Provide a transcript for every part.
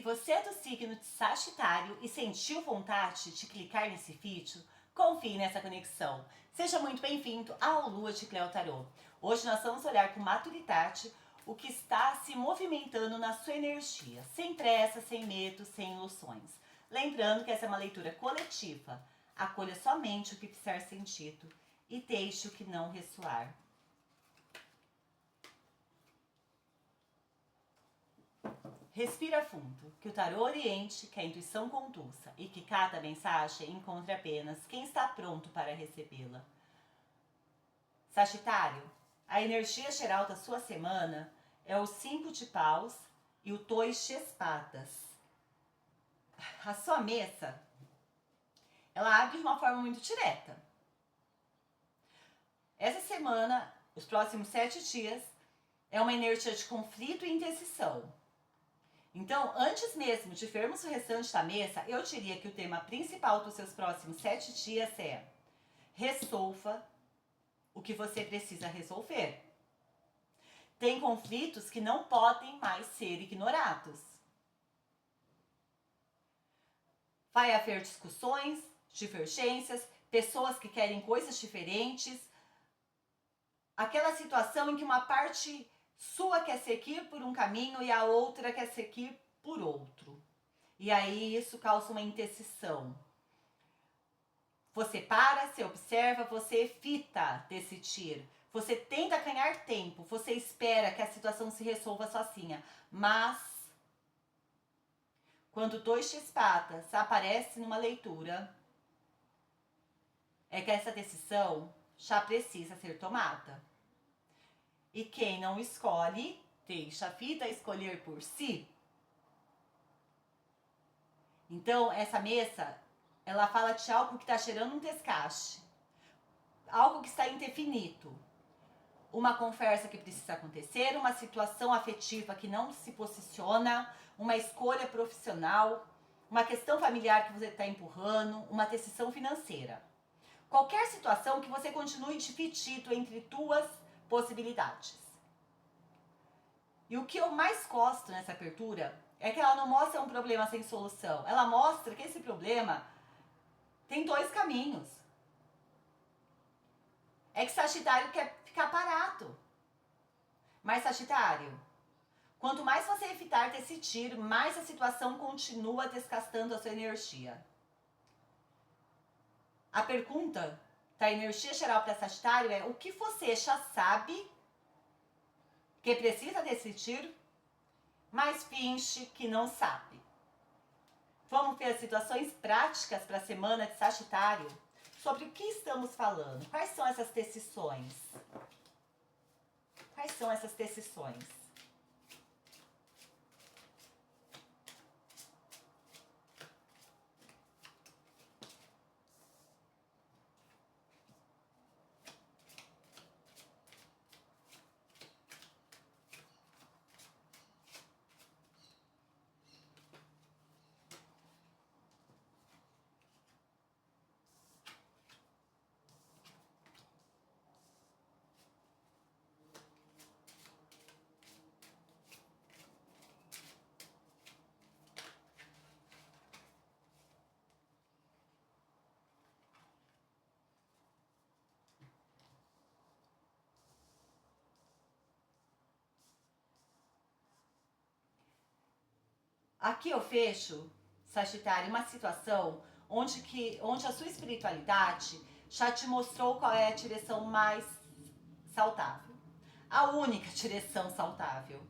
você é do signo de Sagitário e sentiu vontade de clicar nesse vídeo, confie nessa conexão. Seja muito bem-vindo ao Lua de Cleo Tarô. Hoje nós vamos olhar com maturidade o que está se movimentando na sua energia, sem pressa, sem medo, sem ilusões. Lembrando que essa é uma leitura coletiva. Acolha somente o que fizer sentido e deixe o que não ressoar. Respira fundo, que o tarô oriente, que a intuição conduza e que cada mensagem encontre apenas quem está pronto para recebê-la. Sagitário, a energia geral da sua semana é o 5 de paus e o 2 de espadas. A sua mesa, ela abre de uma forma muito direta. Essa semana, os próximos 7 dias, é uma energia de conflito e indecisão. Então, antes mesmo de vermos o restante da mesa, eu diria que o tema principal dos seus próximos 7 dias é: resolva o que você precisa resolver. Tem conflitos que não podem mais ser ignorados. Vai haver discussões, divergências, pessoas que querem coisas diferentes. Aquela situação em que uma parte sua quer seguir por um caminho e a outra quer seguir por outro. E aí isso causa uma indecisão. Você para, você observa, você evita decidir. Você tenta ganhar tempo, você espera que a situação se resolva sozinha. Mas, quando o 2 de espadas aparece numa leitura, é que essa decisão já precisa ser tomada. E quem não escolhe, deixa a vida escolher por si. Então, essa mesa, ela fala de algo que está gerando um desgaste. Algo que está indefinido. Uma conversa que precisa acontecer, uma situação afetiva que não se posiciona, uma escolha profissional, uma questão familiar que você está empurrando, uma decisão financeira. Qualquer situação que você continue dividido entre duas possibilidades. E o que eu mais gosto nessa abertura é que ela não mostra um problema sem solução. Ela mostra que esse problema tem 2 caminhos. É que Sagitário quer ficar parado. Mas Sagitário, quanto mais você evitar decidir, mais a situação continua desgastando a sua energia. A pergunta da energia geral para Sagitário é: o que você já sabe que precisa decidir, mas finge que não sabe? Vamos ver as situações práticas para a semana de Sagitário. Sobre o que estamos falando? Quais são essas decisões? Quais são essas decisões? Aqui eu fecho, Sagitário, uma situação onde a sua espiritualidade já te mostrou qual é a direção mais saudável. A única direção saudável.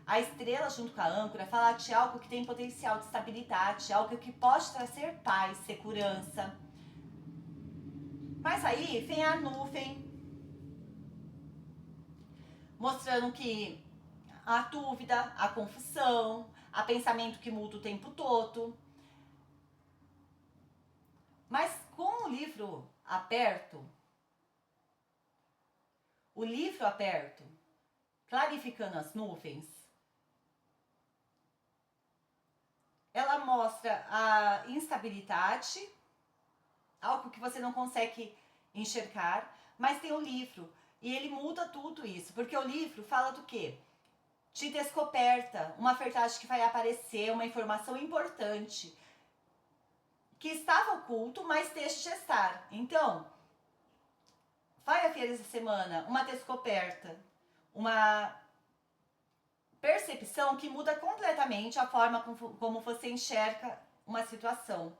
A estrela junto com a âncora fala de algo que tem potencial de estabilidade, algo que pode trazer paz, segurança. Mas aí vem a nuvem, mostrando que a dúvida, a confusão, a pensamento que muda o tempo todo. Mas com o livro aberto, clarificando as nuvens, ela mostra a instabilidade, algo que você não consegue enxergar, mas tem o livro e ele muda tudo isso, porque o livro fala do quê? te descoberta, uma verdade que vai aparecer, uma informação importante que estava oculto, mas deixa de estar. Então, vai haver essa semana uma descoberta, uma percepção que muda completamente a forma como você enxerga uma situação.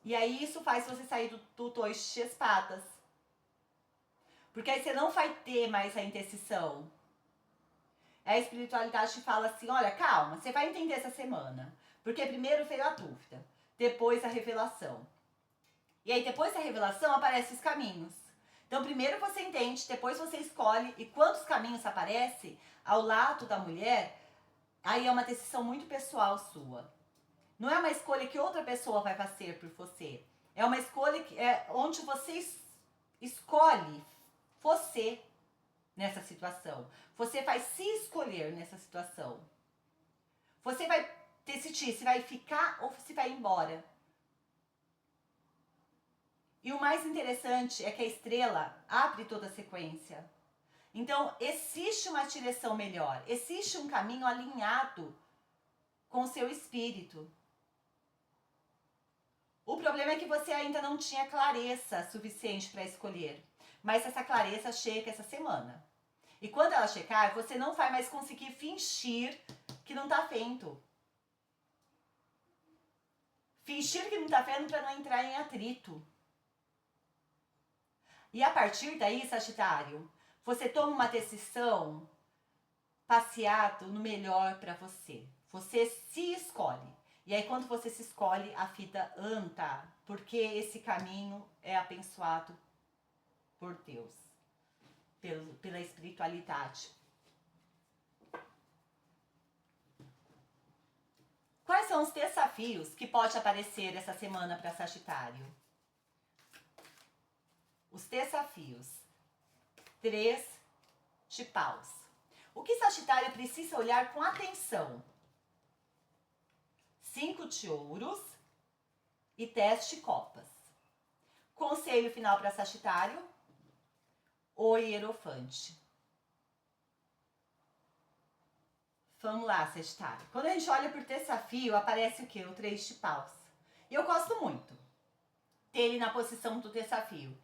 E aí isso faz você sair do dois de espadas. Porque aí você não vai ter mais a intercessão. A espiritualidade te fala assim, olha, calma, você vai entender essa semana. Porque primeiro veio a dúvida, depois a revelação. E aí depois da revelação aparecem os caminhos. Então primeiro você entende, depois você escolhe, e quando os caminhos aparecem ao lado da mulher, aí é uma decisão muito pessoal sua. Não é uma escolha que outra pessoa vai fazer por você. É uma escolha onde você escolhe você nessa situação. Você vai se escolher nessa situação. Você vai decidir se vai ficar ou se vai embora. E o mais interessante é que a estrela abre toda a sequência. Então, existe uma direção melhor, existe um caminho alinhado com o seu espírito. O problema é que você ainda não tinha clareza suficiente para escolher. Mas essa clareza chega essa semana. E quando ela chegar, você não vai mais conseguir fingir que não está vendo. Fingir que não está vendo para não entrar em atrito. E a partir daí, Sagitário, você toma uma decisão baseado no melhor para você. Você se escolhe. E aí quando você se escolhe, a vida anda. Porque esse caminho é abençoado por Deus. Pela espiritualidade. Quais são os desafios que pode aparecer essa semana para Sagitário? Os desafios. 3 de paus. O que Sagitário precisa olhar com atenção? 5 de ouros e 10 de copas. Conselho final para Sagitário. O Hierofante. Vamos lá, Sagitário. Quando a gente olha por desafio, aparece o quê? O 3 de paus. E eu gosto muito dele na posição do desafio.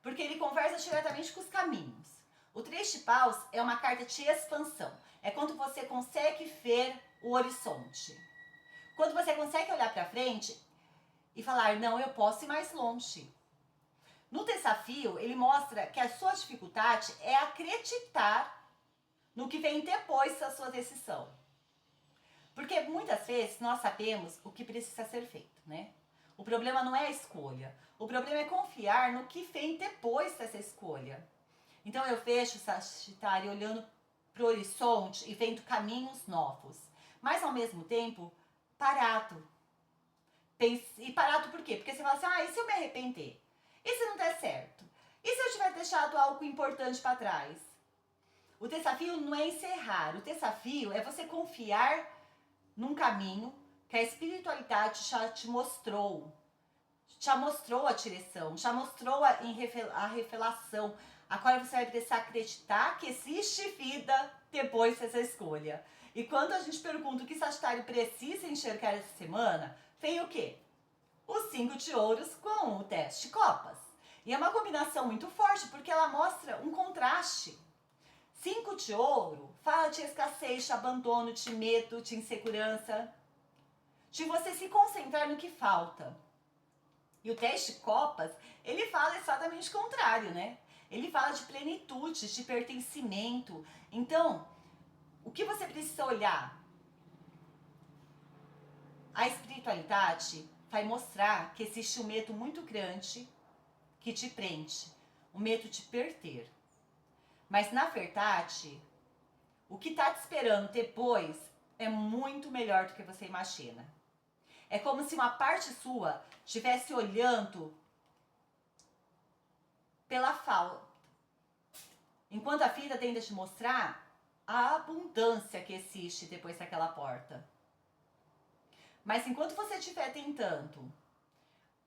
Porque ele conversa diretamente com os caminhos. O 3 de paus é uma carta de expansão. É quando você consegue ver o horizonte. Quando você consegue olhar para frente e falar, não, eu posso ir mais longe. No desafio, ele mostra que a sua dificuldade é acreditar no que vem depois da sua decisão. Porque muitas vezes nós sabemos o que precisa ser feito, né? O problema não é a escolha. O problema é confiar no que vem depois dessa escolha. Então eu vejo o Sagitário olhando para o horizonte e vendo caminhos novos. Mas ao mesmo tempo, parado. E parado por quê? Porque você fala assim, e se eu me arrepender? E se não der certo? E se eu tiver deixado algo importante para trás? O desafio não é encerrar. O desafio é você confiar num caminho que a espiritualidade já te mostrou. Já mostrou a direção, já mostrou a revelação. Agora você vai precisar acreditar que existe vida depois dessa escolha. E quando a gente pergunta o que Sagitário precisa enxergar essa semana, vem o quê? Os 5 de ouros com o 10 de copas. E é uma combinação muito forte, porque ela mostra um contraste. 5 de ouro fala de escassez, de abandono, de medo, de insegurança, de você se concentrar no que falta. E o 10 de copas, ele fala exatamente o contrário, né? Ele fala de plenitude, de pertencimento. Então, o que você precisa olhar? A espiritualidade vai mostrar que existe um medo muito grande que te prende. O medo de perder. Mas, na verdade, o que está te esperando depois é muito melhor do que você imagina. É como se uma parte sua estivesse olhando pela falta. Enquanto a vida tenta te mostrar a abundância que existe depois daquela porta. Mas enquanto você estiver tentando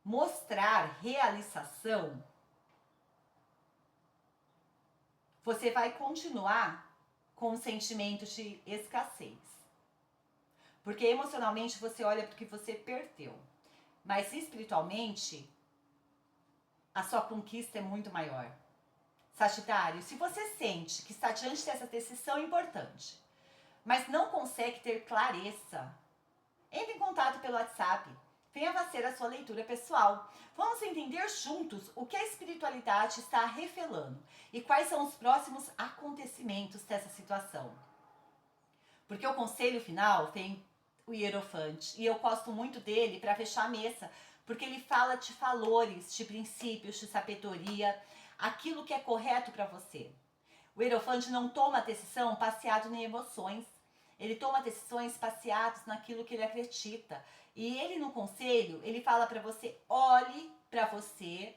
mostrar realização, você vai continuar com um sentimento de escassez. Porque emocionalmente você olha para o que você perdeu. Mas espiritualmente, a sua conquista é muito maior. Sagitário, se você sente que está diante dessa decisão importante, mas não consegue ter clareza, entre em contato pelo WhatsApp. Venha fazer a sua leitura pessoal. Vamos entender juntos o que a espiritualidade está revelando e quais são os próximos acontecimentos dessa situação. Porque o conselho final tem o Hierofante e eu gosto muito dele para fechar a mesa, porque ele fala de valores, de princípios, de sabedoria, aquilo que é correto para você. O Hierofante não toma decisão passeado em emoções. Ele toma decisões passeadas naquilo que ele acredita. E ele no conselho, ele fala para você, olhe para você,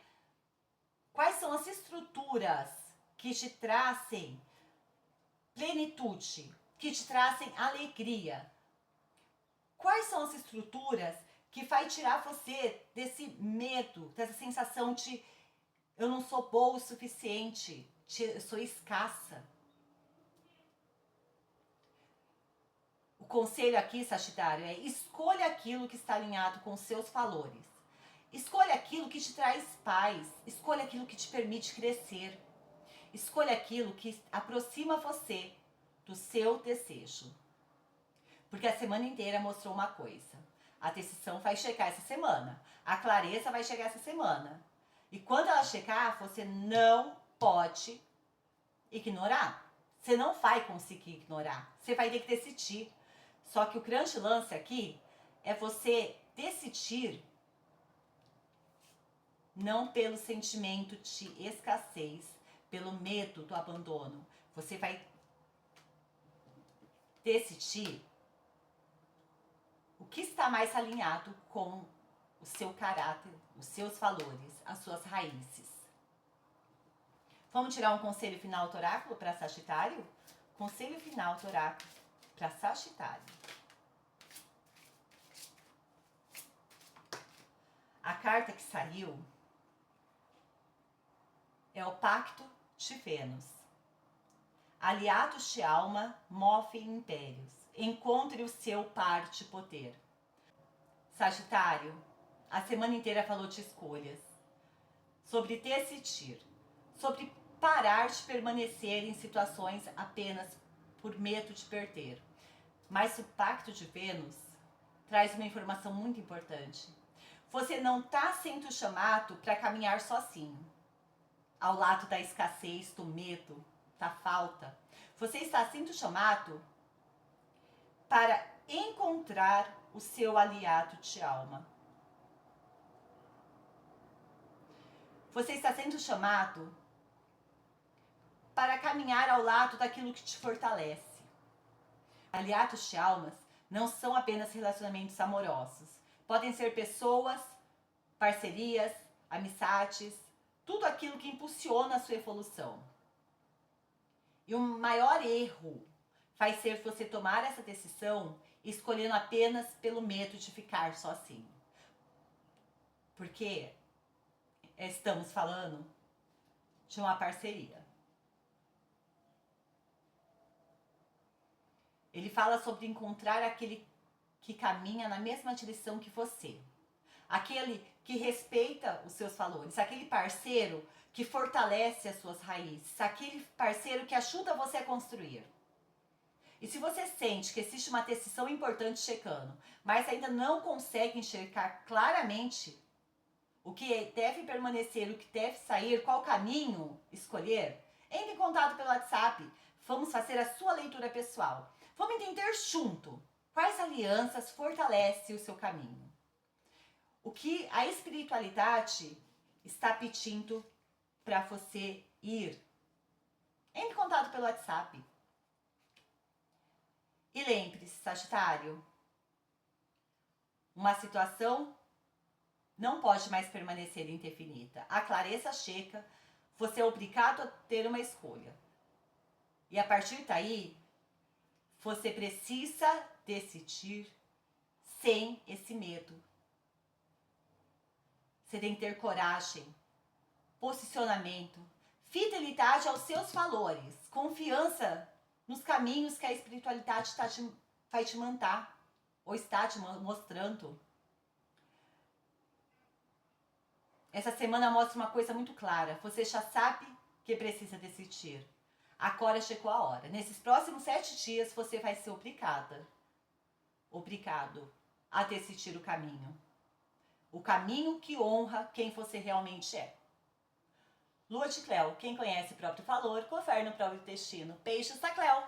quais são as estruturas que te trazem plenitude, que te trazem alegria. Quais são as estruturas que vai tirar você desse medo, dessa sensação de eu não sou boa o suficiente, eu sou escassa. O conselho aqui, Sagitário, é escolha aquilo que está alinhado com os seus valores. Escolha aquilo que te traz paz. Escolha aquilo que te permite crescer. Escolha aquilo que aproxima você do seu desejo. Porque a semana inteira mostrou uma coisa. A decisão vai chegar essa semana. A clareza vai chegar essa semana. E quando ela chegar, você não pode ignorar. Você não vai conseguir ignorar. Você vai ter que decidir. Só que o grande lance aqui é você decidir não pelo sentimento de escassez, pelo medo do abandono. Você vai decidir o que está mais alinhado com o seu caráter, os seus valores, as suas raízes. Vamos tirar um conselho final do oráculo para Sagitário? Conselho final do oráculo para Sagitário. A carta que saiu é o Pacto de Vênus. Aliados de alma movem impérios. Encontre o seu par de poder. Sagitário, a semana inteira falou de escolhas, sobre decidir, sobre parar de permanecer em situações apenas por medo de perder. Mas o Pacto de Vênus traz uma informação muito importante. Você não está sendo chamado para caminhar sozinho, ao lado da escassez, do medo, da falta. Você está sendo chamado para encontrar o seu aliado de alma. Você está sendo chamado para caminhar ao lado daquilo que te fortalece. Aliados de almas não são apenas relacionamentos amorosos. Podem ser pessoas, parcerias, amizades, tudo aquilo que impulsiona a sua evolução. E o maior erro vai ser você tomar essa decisão escolhendo apenas pelo medo de ficar sozinho. Porque estamos falando de uma parceria. Ele fala sobre encontrar aquele que caminha na mesma direção que você. Aquele que respeita os seus valores, aquele parceiro que fortalece as suas raízes, aquele parceiro que ajuda você a construir. E se você sente que existe uma decisão importante chegando, mas ainda não consegue enxergar claramente o que deve permanecer, o que deve sair, qual caminho escolher, entre em contato pelo WhatsApp. Vamos fazer a sua leitura pessoal. Vamos entender junto quais alianças fortalecem o seu caminho. O que a espiritualidade está pedindo para você ir. Entre em contato pelo WhatsApp. E lembre-se, Sagitário, uma situação não pode mais permanecer indefinida. A clareza chega, você é obrigado a ter uma escolha. E a partir daí, você precisa decidir sem esse medo. Você tem que ter coragem, posicionamento, Fidelidade aos seus valores. Confiança nos caminhos que a espiritualidade vai te mandar. Ou está te mostrando. Essa semana mostra uma coisa muito clara. Você já sabe que precisa decidir. Agora chegou a hora. Nesses próximos 7 dias você vai ser obrigado a decidir o caminho. O caminho que honra quem você realmente é. Lua de Cleo, quem conhece o próprio valor, governa o próprio destino. Beijos da Cleo!